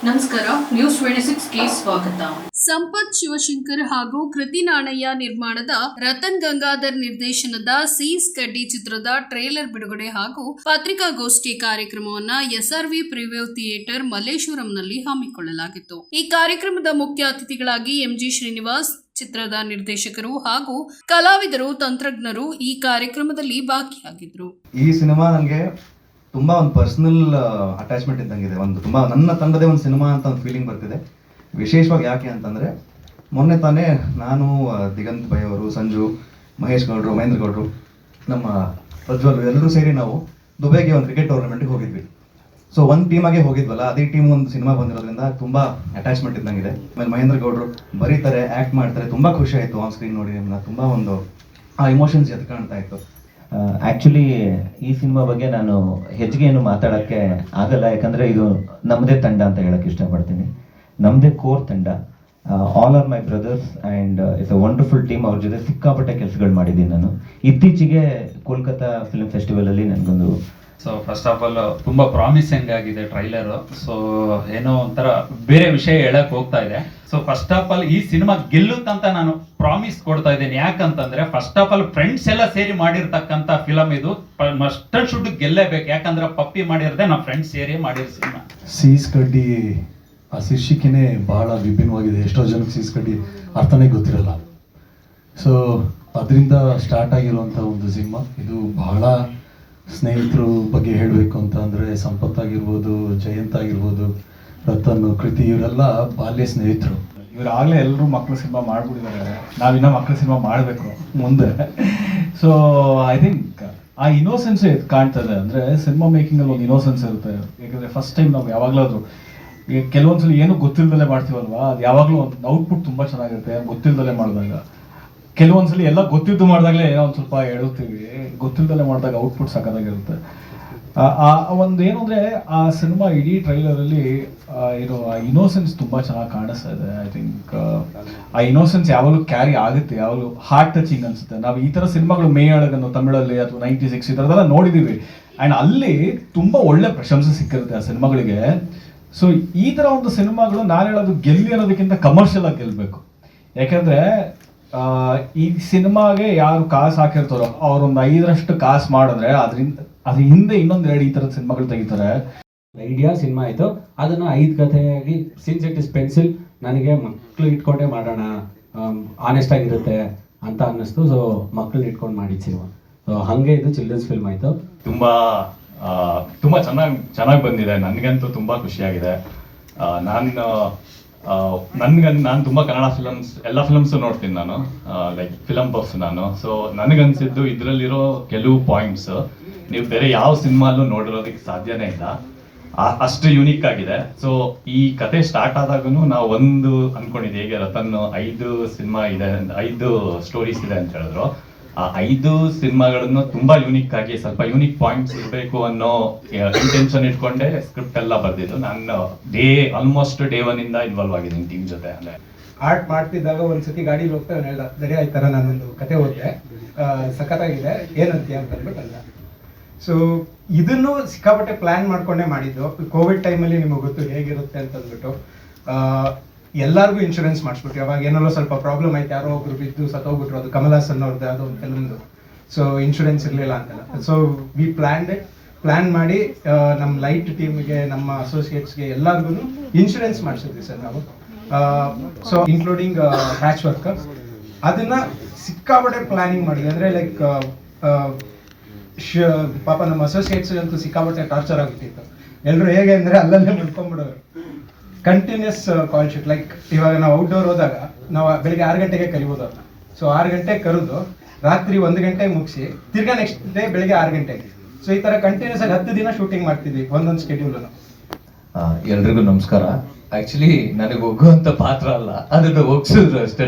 ನಮಸ್ಕಾರ, ನ್ಯೂಸ್ 26ಗೆ ಸ್ವಾಗತ. ಸಂಪತ್ ಶಿವಶಂಕರ್ ಹಾಗೂ ಕೃತಿ ನಾಣಯ್ಯ ನಿರ್ಮಾಣದ ರತನ್ ಗಂಗಾಧರ್ ನಿರ್ದೇಶನದ ಸೀಸ್ ಕಡ್ಡಿ ಚಿತ್ರದ ಟ್ರೇಲರ್ ಬಿಡುಗಡೆ ಹಾಗೂ ಪತ್ರಿಕಾಗೋಷ್ಠಿ ಕಾರ್ಯಕ್ರಮವನ್ನು ಎಸ್ಆರ್ವಿ ಪ್ರಿವ್ಯೂ ಥಿಯೇಟರ್ ಮಲ್ಲೇಶ್ವರಂನಲ್ಲಿ ಹಮ್ಮಿಕೊಳ್ಳಲಾಗಿತ್ತು. ಈ ಕಾರ್ಯಕ್ರಮದ ಮುಖ್ಯ ಅತಿಥಿಗಳಾಗಿ ಎಂಜಿ ಶ್ರೀನಿವಾಸ್, ಚಿತ್ರದ ನಿರ್ದೇಶಕರು ಹಾಗೂ ಕಲಾವಿದರು, ತಂತ್ರಜ್ಞರು ಈ ಕಾರ್ಯಕ್ರಮದಲ್ಲಿ ಭಾಗಿಯಾಗಿದ್ರು. ಈ ಸಿನಿಮಾ ನನಗೆ ತುಂಬ ಒಂದು ಪರ್ಸನಲ್ ಅಟ್ಯಾಚ್ಮೆಂಟ್ ಇದ್ದಂಗಿದೆ. ಒಂದು ತುಂಬ ನನ್ನ ತಂಡದೇ ಒಂದು ಸಿನಿಮಾ ಅಂತ ಒಂದು ಫೀಲಿಂಗ್ ಬರ್ತಿದೆ. ವಿಶೇಷವಾಗಿ ಯಾಕೆ ಅಂತಂದರೆ, ಮೊನ್ನೆ ತಾನೇ ನಾನು, ದಿಗಂತ್ ಭೈ ಅವರು, ಸಂಜು, ಮಹೇಶ್ ಗೌಡ್ರು, ಮಹೇಂದ್ರ ಗೌಡ್ರು, ನಮ್ಮ ಪ್ರಜ್ವಲ್ ಎಲ್ಲರೂ ಸೇರಿ ನಾವು ದುಬೈಗೆ ಒಂದು ಕ್ರಿಕೆಟ್ ಟೂರ್ನಮೆಂಟ್ಗೆ ಹೋಗಿದ್ವಿ. ಸೊ ಒಂದು ಟೀಮಾಗೆ ಹೋಗಿದ್ವಲ್ಲ, ಅದೇ ಟೀಮ್ ಒಂದು ಸಿನಿಮಾ ಬಂದಿರೋದ್ರಿಂದ ತುಂಬ ಅಟ್ಯಾಚ್ಮೆಂಟ್ ಇದ್ದಂಗಿದೆ. ಆಮೇಲೆ ಮಹೇಂದ್ರ ಗೌಡ್ರು ಬರೀತಾರೆ, ಆ್ಯಕ್ಟ್ ಮಾಡ್ತಾರೆ, ತುಂಬ ಖುಷಿ ಆಯಿತು ಆನ್ ಸ್ಕ್ರೀನ್ ನೋಡಿ. ತುಂಬ ಒಂದು ಆ ಇಮೋಷನ್ಸ್ ಎದ್ದು ಕಾಣ್ತಾ ಇತ್ತು. ಆ್ಯಕ್ಚುಲಿ ಈ ಸಿನಿಮಾ ಬಗ್ಗೆ ನಾನು ಹೆಚ್ಚಿಗೆ ಏನು ಮಾತಾಡೋಕ್ಕೆ ಆಗಲ್ಲ, ಯಾಕಂದರೆ ಇದು ನಮ್ಮದೇ ತಂಡ ಅಂತ ಹೇಳೋಕ್ಕೆ ಇಷ್ಟಪಡ್ತೀನಿ. ನಮ್ಮದೇ ಕೋರ್ ತಂಡ. All are my brothers and it's a wonderful team. ಅವ್ರ ಜೊತೆ ಸಿಕ್ಕಾಪಟ್ಟೆ ಕೆಲಸಗಳು ಮಾಡಿದ್ದೀನಿ ನಾನು. ಇತ್ತೀಚೆಗೆ ಕೋಲ್ಕತ್ತಾ ಫಿಲ್ಮ್ ಫೆಸ್ಟಿವಲಲ್ಲಿ ನನಗೊಂದು ಫಸ್ಟ್ ಆಫ್ ಆಲ್ ತುಂಬ ಪ್ರಾಮಿಸಿಂಗ್ ಆಗಿದೆ ಟ್ರೈಲರು. ಸೊ ಏನೋ ಒಂಥರ ಬೇರೆ ವಿಷಯ ಹೇಳಕ್ ಹೋಗ್ತಾ ಇದೆ. ಸೊ ಫಸ್ಟ್ ಆಫ್ ಆಲ್ ಈ ಸಿನಿಮಾ ಗೆಲ್ಲುತ್ತಂತ ನಾನು ಪ್ರಾಮಿಸ್ ಕೊಡ್ತಾ ಇದ್ದೇನೆ. ಯಾಕಂತಂದ್ರೆ ಫಸ್ಟ್ ಆಫ್ ಆಲ್ ಫ್ರೆಂಡ್ಸ್ ಎಲ್ಲ ಸೇರಿ ಮಾಡಿರ್ತಕ್ಕಂಥ ಫಿಲಮ್ ಇದು. ಮಸ್ಟ್ ಅಂಡ್ ಶುಡ್ ಗೆಲ್ಲೇಬೇಕು. ಯಾಕಂದ್ರೆ ಪಪ್ಪಿ ಮಾಡಿರದೆ ನಾವು ಫ್ರೆಂಡ್ಸ್ ಸೇರಿ ಮಾಡಿರೋ ಸಿನಿಮಾ. ಸೀಸ್ ಕಡ್ಡಿ ಆ ಶೀರ್ಷಿಕೆನೇ ಬಹಳ ವಿಭಿನ್ನವಾಗಿದೆ. ಎಷ್ಟೋ ಜನಕ್ಕೆ ಸೀಸ್ ಕಡ್ಡಿ ಅರ್ಥನೇ ಗೊತ್ತಿರಲ್ಲ. ಸೊ ಅದರಿಂದ ಸ್ಟಾರ್ಟ್ ಆಗಿರುವಂಥ ಒಂದು ಸಿನಿಮಾ ಇದು. ಬಹಳ ಸ್ನೇಹಿತರು ಬಗ್ಗೆ ಹೇಳಬೇಕು ಅಂತ ಅಂದರೆ, ಸಂಪತ್ ಆಗಿರ್ಬೋದು, ಜಯಂತ್ ಆಗಿರ್ಬೋದು, ರತನ್, ಕೃತಿ, ಇವರೆಲ್ಲ ಬಾಲ್ಯ ಸ್ನೇಹಿತರು. ಇವರಾಗಲೇ ಎಲ್ಲರೂ ಮಕ್ಕಳು ಸಿನಿಮಾ ಮಾಡ್ಬಿಟ್ಟಿದ್ದಾರೆ. ನಾವಿನ್ನ ಮಕ್ಕಳು ಸಿನಿಮಾ ಮಾಡಬೇಕು ಮುಂದೆ. ಸೊ ಐ ಥಿಂಕ್ ಆ ಇನ್ನೋಸೆನ್ಸ್ ಕಾಣ್ತದೆ. ಅಂದರೆ ಸಿನಿಮಾ ಮೇಕಿಂಗಲ್ಲಿ ಒಂದು ಇನ್ನೋಸೆನ್ಸ್ ಇರುತ್ತೆ. ಯಾಕಂದರೆ ಫಸ್ಟ್ ಟೈಮ್ ನಾವು ಯಾವಾಗಲಾದರೂ ಈಗ ಕೆಲವೊಂದ್ಸಲ ಏನೂ ಗೊತ್ತಿಲ್ದಲೇ ಮಾಡ್ತೀವಲ್ವಾ, ಅದು ಯಾವಾಗಲೂ ಒಂದು ಔಟ್ಪುಟ್ ತುಂಬ ಚೆನ್ನಾಗಿರುತ್ತೆ ಗೊತ್ತಿಲ್ದಲೇ ಮಾಡಿದಾಗ. ಕೆಲವೊಂದ್ಸಲಿ ಎಲ್ಲ ಗೊತ್ತಿದ್ದು ಮಾಡಿದಾಗಲೇ ಏನೋ ಒಂದು ಸ್ವಲ್ಪ ಹೇಳುತ್ತೀವಿ, ಗೊತ್ತಿಲ್ದಲೇ ಮಾಡಿದಾಗ ಔಟ್ಪುಟ್ ಸಾಕಾಗಿರುತ್ತೆ. ಒಂದು ಏನು ಅಂದರೆ, ಆ ಸಿನಿಮಾ ಇಡೀ ಟ್ರೈಲರಲ್ಲಿ ಇರೋ ಆ ಇನ್ನೋಸೆನ್ಸ್ ತುಂಬ ಚೆನ್ನಾಗಿ ಕಾಣಿಸ್ತಾ ಇದೆ. ಐ ಥಿಂಕ್ ಆ ಇನ್ನೋಸೆನ್ಸ್ ಯಾವಾಗಲೂ ಕ್ಯಾರಿ ಆಗುತ್ತೆ, ಯಾವಾಗಲೂ ಹಾರ್ಟ್ ಟಚಿಂಗ್ ಅನಿಸುತ್ತೆ. ನಾವು ಈ ಥರ ಸಿನಿಮಾಗಳು ಮೇಯಳಗನ್ನು ತಮಿಳಲ್ಲಿ ಅಥವಾ 96 ಈ ಥರದೆಲ್ಲ ನೋಡಿದ್ದೀವಿ. ಆ್ಯಂಡ್ ಅಲ್ಲಿ ತುಂಬ ಒಳ್ಳೆ ಪ್ರಶಂಸೆ ಸಿಕ್ಕಿರುತ್ತೆ ಆ ಸಿನಿಮಾಗಳಿಗೆ. ಸೊ ಈ ಥರ ಒಂದು ಸಿನಿಮಾಗಳು, ನಾನು ಹೇಳೋದು ಗೆಲ್ಲಿ ಅನ್ನೋದಕ್ಕಿಂತ ಕಮರ್ಷಿಯಲ್ ಆಗಿ ಗೆಲ್ಲಬೇಕು. ಯಾಕೆಂದರೆ ಈ ಸಿನಿಮಾಗೆ ಯಾರು ಕಾಸು ಹಾಕಿರ್ತಾರೋ ಅವ್ರೊಂದು 5ರಷ್ಟು ಕಾಸು ಮಾಡಿದ್ರೆ ಅದ್ರ ಹಿಂದೆ ಇನ್ನೊಂದೆರಡು ಈ ಥರದ ಸಿನಿಮಾಗಳು ತೆಗಿತಾರೆ. ಐಡಿಯಾ ಸಿನಿಮಾ ಆಯಿತು, ಅದನ್ನು 5 ಕಥೆಯಾಗಿ, ಸಿನ್ಸ್ ಇಟ್ ಇಸ್ ಪೆನ್ಸಿಲ್, ನನಗೆ ಮಕ್ಕಳು ಇಟ್ಕೊಂಡೇ ಮಾಡೋಣ, ಆನೆಸ್ಟ್ ಆಗಿರುತ್ತೆ ಅಂತ ಅನ್ನಿಸ್ತು. ಸೊ ಮಕ್ಕಳನ್ನ ಇಟ್ಕೊಂಡು ಮಾಡಿದ ಸಿನಿಮಾ. ಸೊ ಹಾಗೆ ಇದು ಚಿಲ್ಡ್ರನ್ಸ್ ಫಿಲ್ಮ್ ಆಯಿತು. ತುಂಬ ಚೆನ್ನಾಗಿ ಬಂದಿದೆ. ನನಗಂತೂ ತುಂಬ ಖುಷಿಯಾಗಿದೆ. ನಾನು ತುಂಬ ಕನ್ನಡ ಫಿಲಮ್ಸ್, ಎಲ್ಲ ಫಿಲಮ್ಸು ನೋಡ್ತೀನಿ ನಾನು, ಲೈಕ್ ಫಿಲಮ್ ಬಫ್ ನಾನು. ಸೊ ನನಗನ್ಸಿದ್ದು ಇದರಲ್ಲಿರೋ ಕೆಲವು ಪಾಯಿಂಟ್ಸ್ ನೀವು ಬೇರೆ ಯಾವ ಸಿನಿಮಾಲ್ಲೂ ನೋಡಿರೋದಕ್ಕೆ ಸಾಧ್ಯನೇ ಇಲ್ಲ. ಅಷ್ಟು ಯೂನಿಕ್ ಆಗಿದೆ. ಸೊ ಈ ಕತೆ ಸ್ಟಾರ್ಟ್ ಆದಾಗೂ ನಾವು ಒಂದು ಅನ್ಕೊಂಡಿದ್ದೆ, ಹೇಗೆ ರತನ್ 5 ಸಿನಿಮಾ ಇದೆ, 5 ಸ್ಟೋರೀಸ್ ಇದೆ ಅಂತ ಹೇಳಿದ್ರು. ಆ 5 ಸಿನಿಮಾಗಳನ್ನು ತುಂಬಾ ಯೂನಿಕ್ ಆಗಿ, ಸ್ವಲ್ಪ ಯೂನಿಕ್ ಪಾಯಿಂಟ್ಸ್ ಇರಬೇಕು ಅನ್ನೋ ಇಂಟೆನ್ಷನ್ ಇಟ್ಕೊಂಡೆ ಸ್ಕ್ರಿಪ್ಟ್ ಎಲ್ಲ ಬರ್ದಿದ್ದು. ನಾನು ಆಲ್ಮೋಸ್ಟ್ ಡೇ 1 ಇಂದ ಇನ್ವಾಲ್ವ್ ಆಗಿದ್ದೀನಿ ಟೀಮ್ ಜೊತೆ. ಅಂದ್ರೆ ಆರ್ಟ್ ಮಾಡ್ತಿದ್ದಾಗ ಒಂದ್ಸತಿ ಗಾಡಿಲಿ ಹೋಗ್ತಾ ಹೇಳ್ದ, ದಡಿ ಆಯ್ತಾರ ನಾನೊಂದು ಕತೆ ಓದಿದೆ, ಸಖತ್ತಾಗಿದೆ, ಏನಂತೀಯ ಅಂತ ಅಂದ್ಬಿಟ್ಟು ಅಲ್ಲ. ಸೊ ಇದನ್ನು ಸಿಕ್ಕಾಪಟ್ಟೆ ಪ್ಲಾನ್ ಮಾಡ್ಕೊಂಡೇ ಮಾಡಿದ್ದು. ಕೋವಿಡ್ ಟೈಮಲ್ಲಿ ನಿಮಗೆ ಗೊತ್ತು ಹೇಗಿರುತ್ತೆ ಅಂತಂದ್ಬಿಟ್ಟು ಎಲ್ಲರಿಗೂ ಇನ್ಶೂರೆನ್ಸ್ ಮಾಡಿಸ್ಬಿಟ್ರು. ಅವಾಗ ಏನಾದ್ರು ಸ್ವಲ್ಪ ಪ್ರಾಬ್ಲಮ್ ಆಯ್ತು, ಯಾರೋ ಒಬ್ರು ಬಿದ್ದು ಸತ್ತೋಗ್ಬಿಟ್ರು. ಅದು ಕಮಲ್ ಹಾಸನ್ ಅವ್ರದ್ದು ಯಾವುದೋ ಒಂದು ಫಿಲ್ಮ್ದು. ಸೊ ಇನ್ಶೂರೆನ್ಸ್ ಇರಲಿಲ್ಲ ಅಂತೆಲ್ಲ. ಸೊ ವಿ ಪ್ಲ್ಯಾನ್ ಮಾಡಿ ನಮ್ಮ ಲೈಟ್ ಟೀಮ್ಗೆ, ನಮ್ಮ ಅಸೋಸಿಯೇಟ್ಸ್ಗೆ ಎಲ್ಲರಿಗೂ ಇನ್ಶೂರೆನ್ಸ್ ಮಾಡಿಸಿದ್ವಿ ಸರ್ ನಾವು. So including patch work. ಅದನ್ನ ಸಿಕ್ಕಾಪಟ್ಟೆ ಪ್ಲಾನಿಂಗ್ ಮಾಡಿದ್ವಿ. ಅಂದರೆ ಲೈಕ್ ಪಾಪ ನಮ್ಮ ಅಸೋಸಿಯೇಟ್ಸ್ ಅಂತೂ ಸಿಕ್ಕಾಪಟ್ಟೆ ಟಾರ್ಚರ್ ಆಗ್ಬಿಟ್ಟಿತ್ತು. ಎಲ್ಲರೂ ಹೇಗೆ ಅಂದರೆ ಅಲ್ಲಲ್ಲೇ ಮುಡ್ಕೊಂಡ್ಬಿಡೋರು. Continuous call sheet. ಲೈಕ್ ಇವಾಗ ನಾವು ಔಟ್ಡೋರ್ ಹೋದಾಗ ನಾವು ಬೆಳಿಗ್ಗೆ 6 ಗಂಟೆಗೆ ಕರಿಬೋದು. ಸೊ 6 ಗಂಟೆಗೆ ಕರೆದು ರಾತ್ರಿ 1 ಗಂಟೆಗೆ ಮುಗಿಸಿ ತಿರ್ಗಾ ನೆಕ್ಸ್ಟ್ ಡೇ ಬೆಳಿಗ್ಗೆ 6 ಗಂಟೆಗೆ. ಸೊ ಈ ಥರ ಕಂಟಿನ್ಯೂಸ್ ಆಗಿ 10 ದಿನ ಶೂಟಿಂಗ್ ಮಾಡ್ತಿದ್ವಿ, ಒಂದೊಂದು ಸ್ಕೆಡ್ಯೂಲನ್ನು. ಎಲ್ರಿಗೂ ನಮಸ್ಕಾರ. ಆ್ಯಕ್ಚುಲಿ ನನಗೆ ಒಗ್ಗುವಂಥ ಪಾತ್ರ ಅಲ್ಲ, ಅದನ್ನು ಒಗ್ಸಿದ್ರು ಅಷ್ಟೇ.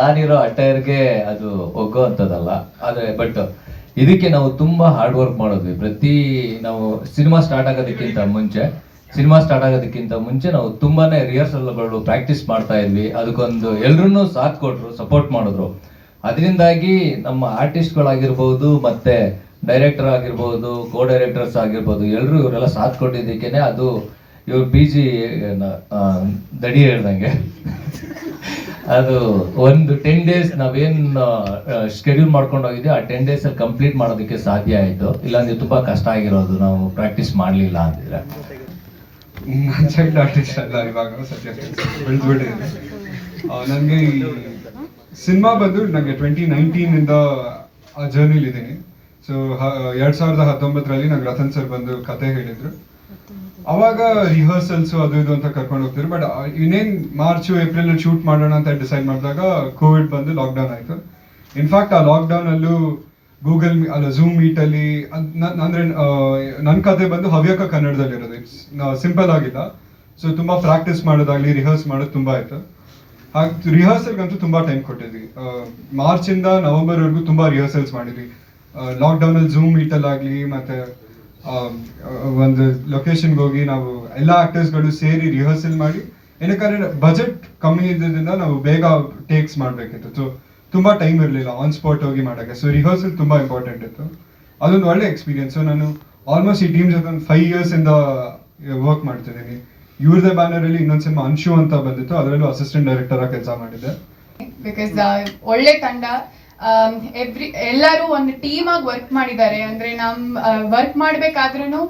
ನಾನಿರೋ ಅಟೈರ್ಗೆ ಅದು ಒಗ್ಗುವಂಥದ್ದಲ್ಲ. ಆದರೆ ಬಟ್ ಇದಕ್ಕೆ ನಾವು ತುಂಬ ಹಾರ್ಡ್ ವರ್ಕ್ ಮಾಡಿದ್ವಿ. ನಾವು ಸಿನಿಮಾ ಸ್ಟಾರ್ಟ್ ಆಗೋದಕ್ಕಿಂತ ಮುಂಚೆ ನಾವು ತುಂಬಾ ರಿಹರ್ಸಲ್ಗಳು ಪ್ರಾಕ್ಟೀಸ್ ಮಾಡ್ತಾ ಇದ್ವಿ. ಅದಕ್ಕೊಂದು ಎಲ್ರೂ ಸಾಥ್ ಕೊಟ್ಟರು, ಸಪೋರ್ಟ್ ಮಾಡಿದ್ರು. ಅದರಿಂದಾಗಿ ನಮ್ಮ ಆರ್ಟಿಸ್ಟ್ಗಳಾಗಿರ್ಬೋದು, ಮತ್ತು ಡೈರೆಕ್ಟರ್ ಆಗಿರ್ಬೋದು, ಕೋ ಡೈರೆಕ್ಟರ್ಸ್ ಆಗಿರ್ಬೋದು, ಎಲ್ಲರೂ ಇವರೆಲ್ಲ ಸಾಥ್ ಕೊಟ್ಟಿದ್ದಕ್ಕೇ ಅದು ಇವ್ರು PG ದಡಿ ಹೇಳ್ದಂಗೆ ಅದು ಒಂದು 10 days ನಾವೇನು ಶೆಡ್ಯೂಲ್ ಮಾಡ್ಕೊಂಡು ಹೋಗಿದ್ದೆ ಆ 10 days ಅಲ್ಲಿ ಕಂಪ್ಲೀಟ್ ಮಾಡೋದಕ್ಕೆ ಸಾಧ್ಯ ಆಯಿತು. ಇಲ್ಲಾಂದ್ರೆ ತುಂಬ ಕಷ್ಟ ಆಗಿರೋದು ನಾವು ಪ್ರಾಕ್ಟೀಸ್ ಮಾಡಲಿಲ್ಲ ಅಂತಿದ್ರೆ. ಚೈಲ್ಡ್ ಆರ್ಟಿಸ್ಟ್ ಅಲ್ಲ ಇವಾಗ ಸದ್ಯ ಬೆಳೆದ್ಬಿಟ್ಟಿದೆ. ನನಗೆ ಈ ಸಿನಿಮಾ ಬಂದು ನನಗೆ 2019 ಆ ಜರ್ನಿಲಿ ಇದ್ದೀನಿ. ಸೊ 2019 ನಂಗೆ ರತನ್ ಸರ್ ಬಂದು ಕತೆ ಹೇಳಿದ್ರು. ಅವಾಗ ರಿಹರ್ಸಲ್ಸು ಅದು ಇದು ಅಂತ ಕರ್ಕೊಂಡು ಹೋಗ್ತಿದ್ರು. ಬಟ್ ಇನ್ನೇನು ಮಾರ್ಚು ಏಪ್ರಿಲ್ ಶೂಟ್ ಮಾಡೋಣ ಅಂತ ಡಿಸೈಡ್ ಮಾಡಿದಾಗ ಕೋವಿಡ್ ಬಂದು ಲಾಕ್ಡೌನ್ ಆಯಿತು. ಇನ್ಫ್ಯಾಕ್ಟ್ ಆ ಲಾಕ್ಡೌನಲ್ಲೂ ಗೂಗಲ್ ಅಲ್ಲ ಝೂಮ್ ಮೀಟಲ್ಲಿ ಅಂದರೆ ನನ್ನ ಕತೆ ಬಂದು ಹವ್ಯಕ ಕನ್ನಡದಲ್ಲಿರೋದು. ಇಟ್ಸ್ ಸಿಂಪಲ್ ಆಗಿಲ್ಲ. ಸೊ ತುಂಬ ಪ್ರಾಕ್ಟೀಸ್ ಮಾಡೋದಾಗಲಿ ರಿಹರ್ಸ್ ಮಾಡೋದು ತುಂಬ ಆಯಿತು. ಹಾಗೆ ರಿಹರ್ಸಲ್ಗಂತೂ ತುಂಬ ಟೈಮ್ ಕೊಟ್ಟಿದ್ವಿ. ಮಾರ್ಚಿಂದ ನವಂಬರ್ವರೆಗೂ ತುಂಬ ರಿಹರ್ಸಲ್ಸ್ ಮಾಡಿದ್ವಿ. ಲಾಕ್ಡೌನಲ್ಲಿ ಝೂಮ್ ಮೀಟಲ್ಲಾಗಲಿ ಮತ್ತು ಒಂದು ಲೊಕೇಶನ್ಗೆ ಹೋಗಿ ನಾವು ಎಲ್ಲ ಆ್ಯಕ್ಟರ್ಸ್ಗಳು ಸೇರಿ ರಿಹರ್ಸಲ್ ಮಾಡಿ, ಏನಕ್ಕಂದ್ರೆ ಬಜೆಟ್ ಕಮ್ಮಿ ಇದ್ದಿದ್ದರಿಂದ ನಾವು ಬೇಗ ಟೇಕ್ಸ್ ಮಾಡಬೇಕಿತ್ತು. ಸೊ ತುಂಬ ಟೈಮ್ ಇರಲಿಲ್ಲ ಆನ್ ಸ್ಪಾಟ್ ಹೋಗಿ ಮಾಡೋಕ್ಕೆ. ಸೊ ರಿಹರ್ಸಲ್ ತುಂಬ ಇಂಪಾರ್ಟೆಂಟ್ ಇತ್ತು. ಅದೊಂದು ಒಳ್ಳೆ ಎಕ್ಸ್ಪೀರಿಯನ್ಸ್. ನಾನು ಆಲ್ಮೋಸ್ಟ್ ಈ ಟೀಮ್ ಜೊತೆ ಒಂದು 5 years ವರ್ಕ್ ಮಾಡ್ತಿದ್ದೀನಿ. ಇವ್ರದೇ ಬ್ಯಾನರಲ್ಲಿ ಇನ್ನೊಂದು ಸಿನಿಮಾ ಅನ್ಶು ಅಂತ ಬಂದಿತ್ತು, ಅದರಲ್ಲೂ ಅಸಿಸ್ಟೆಂಟ್ ಡೈರೆಕ್ಟರ್ ಆಗಿ ಕೆಲಸ ಮಾಡಿದ್ದೆ. ಬಿಕಾಸ್ ಒಳ್ಳೆ ತಂಡ, ಎಲ್ಲರೂ ಒಂದು ಟೀಮ್ ಆಗಿ ವರ್ಕ್ ಮಾಡಿದ್ದಾರೆ. ಅಂದ್ರೆ ವರ್ಕ್ ಮಾಡ್ಬೇಕಾದ್ರೂ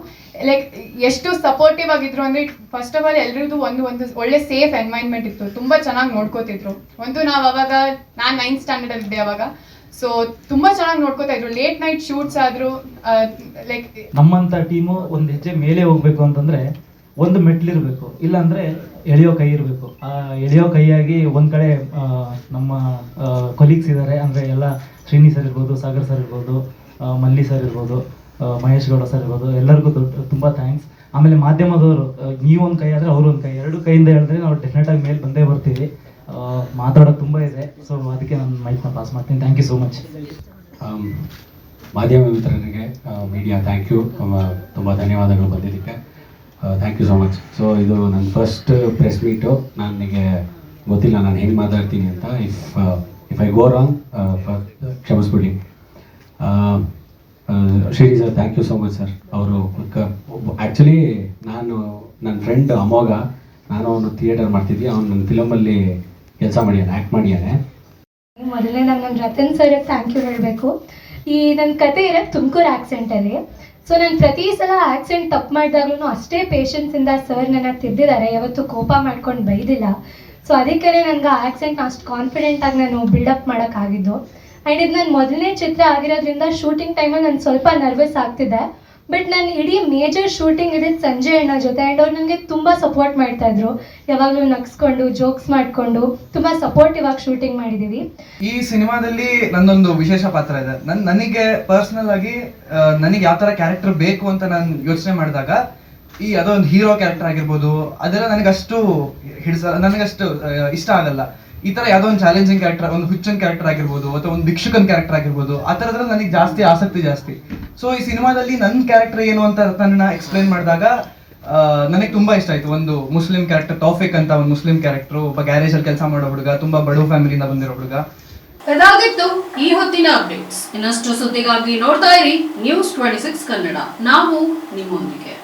ಲೈಕ್ ಎಷ್ಟು ಸಪೋರ್ಟಿವ್ ಆಗಿದ್ರು ಅಂದ್ರೆ ಫಸ್ಟ್ ಆಫ್ ಆಲ್ ಎಲ್ರಿಗೂ ಒಂದು ಒಳ್ಳೆ ಸೇಫ್ ಎನ್ವೈರನ್ಮೆಂಟ್ ಇತ್ತು. ತುಂಬಾ ಚೆನ್ನಾಗಿ ನೋಡ್ಕೋತಿದ್ರು. ನಾವು ಅವಾಗ ನಾನು 9th standard ಇದ್ದೆ ಅವಾಗ. ಸೊ ತುಂಬಾ ಚೆನ್ನಾಗಿ ನೋಡ್ಕೋತಾ ಇದ್ರು. ಲೇಟ್ ನೈಟ್ ಶೂಟ್ಸ್ ಆದ್ರು ಲೈಕ್ ನಮ್ಮಂತ ಟೀಮು ಒಂದು ಹೆಜ್ಜೆ ಮೇಲೆ ಹೋಗ್ಬೇಕು ಅಂತಂದ್ರೆ ಒಂದು ಮೆಟ್ಲಿರ್ಬೇಕು, ಇಲ್ಲಾಂದ್ರೆ ಎಳೆಯೋ ಕೈ ಇರಬೇಕು. ಆ ಎಳೆಯೋ ಕೈಯಾಗಿ ಒಂದ್ ಕಡೆ ನಮ್ಮ ಕೊಲೀಗ್ಸ್ ಇದ್ದಾರೆ. ಅಂದ್ರೆ ಎಲ್ಲ ಶ್ರೀನಿ ಸರ್ ಇರ್ಬೋದು, ಸಾಗರ್ ಸರ್ ಇರ್ಬೋದು, ಮಲ್ಲಿ ಸರ್ ಇರ್ಬೋದು, ಮಹೇಶ್ ಗೌಡ ಸರ್ ಇರ್ಬೋದು, ಎಲ್ಲರಿಗೂ ತುಂಬ ಥ್ಯಾಂಕ್ಸ್. ಆಮೇಲೆ ಮಾಧ್ಯಮದವರು, ನೀವೊಂದು ಕೈ ಆದರೆ ಅವರು ಒಂದು ಕೈ, ಎರಡು ಕೈಯಿಂದ ಹೇಳಿದ್ರೆ ನಾವು ಡೆಫಿನೆಟ್ ಆಗಿ ಮೇಲೆ ಬಂದೇ ಬರ್ತೀವಿ. ಮಾತಾಡೋದು ತುಂಬ ಇದೆ. ಸೊ ಅದಕ್ಕೆ ನಾನು ಮೈಕ್ನ ಪಾಸ್ ಮಾಡ್ತೀನಿ. Thank you so much. ಮಾಧ್ಯಮ ಮಿತ್ರರಿಗೆ, ಮೀಡಿಯಾ, ಥ್ಯಾಂಕ್ ಯು. ತುಂಬ ಧನ್ಯವಾದಗಳು ಬಂದಿದ್ದಕ್ಕೆ. Thank you so much. So ಇದು ನನ್ನ ಫಸ್ಟ್ ಪ್ರೆಸ್ ಮೀಟು. ನನಗೆ ಗೊತ್ತಿಲ್ಲ ನಾನು ಹೆಂಗೆ ಮಾತಾಡ್ತೀನಿ ಅಂತ. ಇಫ್ ಐ ಗೋ ರಾಂಗ್ ಕ್ಷಮಿಸ್ಬಿಡಿ. Srini sir, thank you so much sir. ಅವರು ಆ್ಯಕ್ಚುಲಿ ನನ್ನ ಫ್ರೆಂಡ್ ಅಮೋಘ, ನಾನು ಅವನು ಥಿಯೇಟರ್ ಮಾಡ್ತಿದ್ವಿ. ಅವನು ನನ್ನ ಫಿಲಮಲ್ಲಿ ಕೆಲಸ ಮಾಡಿದ್ದಾನೆ, ಆ್ಯಕ್ಟ್ ಮಾಡಿದ್ದಾನೆ. ಮೊದಲನೇದಾಗಿ ನಾನು ರತನ್ ಸರ್ಗೆ ಥ್ಯಾಂಕ್ ಯು ಹೇಳಬೇಕು. ಈ ನನ್ನ ಕತೆ ಇರೋದು ತುಮಕೂರು ಆ್ಯಕ್ಸೆಂಟಲ್ಲಿ. ಸೊ ನಾನು ಪ್ರತಿ ಸಲ ಆ್ಯಕ್ಸೆಂಟ್ ತಪ್ಪು ಮಾಡಿದಾಗ್ಲೂ ಅಷ್ಟೇ ಪೇಷನ್ಸಿಂದ ಸರ್ ನನ್ನ ತಿದ್ದಿದ್ದಾರೆ. ಯಾವತ್ತೂ ಕೋಪ ಮಾಡ್ಕೊಂಡು ಬೈದಿಲ್ಲ. ಸೊ ಅದಕ್ಕೆ ನನಗೆ ಆ ಆ್ಯಕ್ಸೆಂಟ್ ಅಷ್ಟು ಕಾನ್ಫಿಡೆಂಟಾಗಿ ನಾನು ಬಿಲ್ಡಪ್ ಮಾಡೋಕ್ಕಾಗಿದ್ದು. ಆ್ಯಂಡ್ ಇದು ನನ್ನ ಮೊದಲನೇ ಚಿತ್ರ ಆಗಿರೋದ್ರಿಂದ ಶೂಟಿಂಗ್ ಟೈಮಲ್ಲಿ ನಾನು ಸ್ವಲ್ಪ ನರ್ವಸ್ ಆಗ್ತಿದ್ದೆ. ಬಟ್ ನಾನು ಇಡೀ ಮೇಜರ್ ಶೂಟಿಂಗ್ ಇದ್ದಿದ್ದು ಸಂಜಯ್ ಅಣ್ಣ ಜೊತೆ. ಆ್ಯಂಡ್ ಅವ್ರು ನನಗೆ ತುಂಬ ಸಪೋರ್ಟ್ ಮಾಡ್ತಾಯಿದ್ರು. ಯಾವಾಗಲೂ ನಗ್ಸ್ಕೊಂಡು ಜೋಕ್ಸ್ ಮಾಡಿಕೊಂಡು ತುಂಬ ಸಪೋರ್ಟಿವ್ ಆಗಿ ಶೂಟಿಂಗ್ ಮಾಡಿದ್ದೀವಿ. ಈ ಸಿನಿಮಾದಲ್ಲಿ ನನ್ನೊಂದು ವಿಶೇಷ ಪಾತ್ರ ಇದೆ. ನನಗೆ ಪರ್ಸ್ನಲ್ ಆಗಿ ನನಗೆ ಯಾವ ಥರ ಕ್ಯಾರೆಕ್ಟರ್ ಬೇಕು ಅಂತ ನಾನು ಯೋಚನೆ ಮಾಡಿದಾಗ ಈ ಅದೊಂದು ಹೀರೋ ಕ್ಯಾರೆಕ್ಟರ್ ಆಗಿರ್ಬೋದು, ಅದೆಲ್ಲ ನನಗಷ್ಟು ನನಗಷ್ಟು ಇಷ್ಟ ಆಗಲ್ಲ. ಈ ಥರ ಯಾವುದೋ ಒಂದು ಚಾಲೆಂಜಿಂಗ್ ಕ್ಯಾರೆಕ್ಟರ್, ಒಂದು ಹುಚ್ಚನ್ ಕ್ಯಾರೆಕ್ಟರ್ ಆಗಿರ್ಬೋದು, ಅಥವಾ ಒಂದು ಭಿಕ್ಷುಕನ್ ಕ್ಯಾರೆಕ್ಟರ್ ಆಗಿರ್ಬೋದು, ಆ ಥರದ್ರಲ್ಲಿ ನನಗೆ ಜಾಸ್ತಿ ಆಸಕ್ತಿ ಜಾಸ್ತಿ. ಸೊ ಈ ಸಿನಿಮಾದಲ್ಲಿ ನನ್ನ ಕ್ಯಾರೆಕ್ಟರ್ ಏನು ಅಂತ ನನ್ನ ಎಕ್ಸ್ಪ್ಲೈನ್ ಮಾಡಿದಾಗ ನನಗೆ ತುಂಬಾ ಇಷ್ಟ ಆಯ್ತು. ಒಂದು ಮುಸ್ಲಿಂ ಕ್ಯಾರೆಕ್ಟರ್, ತೌಫಿಕ್ ಅಂತ ಒಂದು ಮುಸ್ಲಿಂ ಕ್ಯಾರೆಕ್ಟರ್, ಒಬ್ಬ ಗ್ಯಾರೇಜ್ ಅಲ್ಲಿ ಕೆಲಸ ಮಾಡೋ ಹುಡುಗ, ತುಂಬಾ ಬಡವ ಫ್ಯಾಮಿಲಿಯಿಂದ ಬಂದಿರೋ ಹುಡುಗ. ಅದಾಗಿತ್ತು ಈ ಹೊತ್ತಿನ ಅಪ್ಡೇಟ್ಸ್. ಇನ್ನಷ್ಟು ಸುದ್ದಿಗಾಗಿ ನೋಡ್ತಾ ಇರಿ News 26 ಕನ್ನಡ. ನಾವು ನಿಮ್ಮೊಂದಿಗೆ.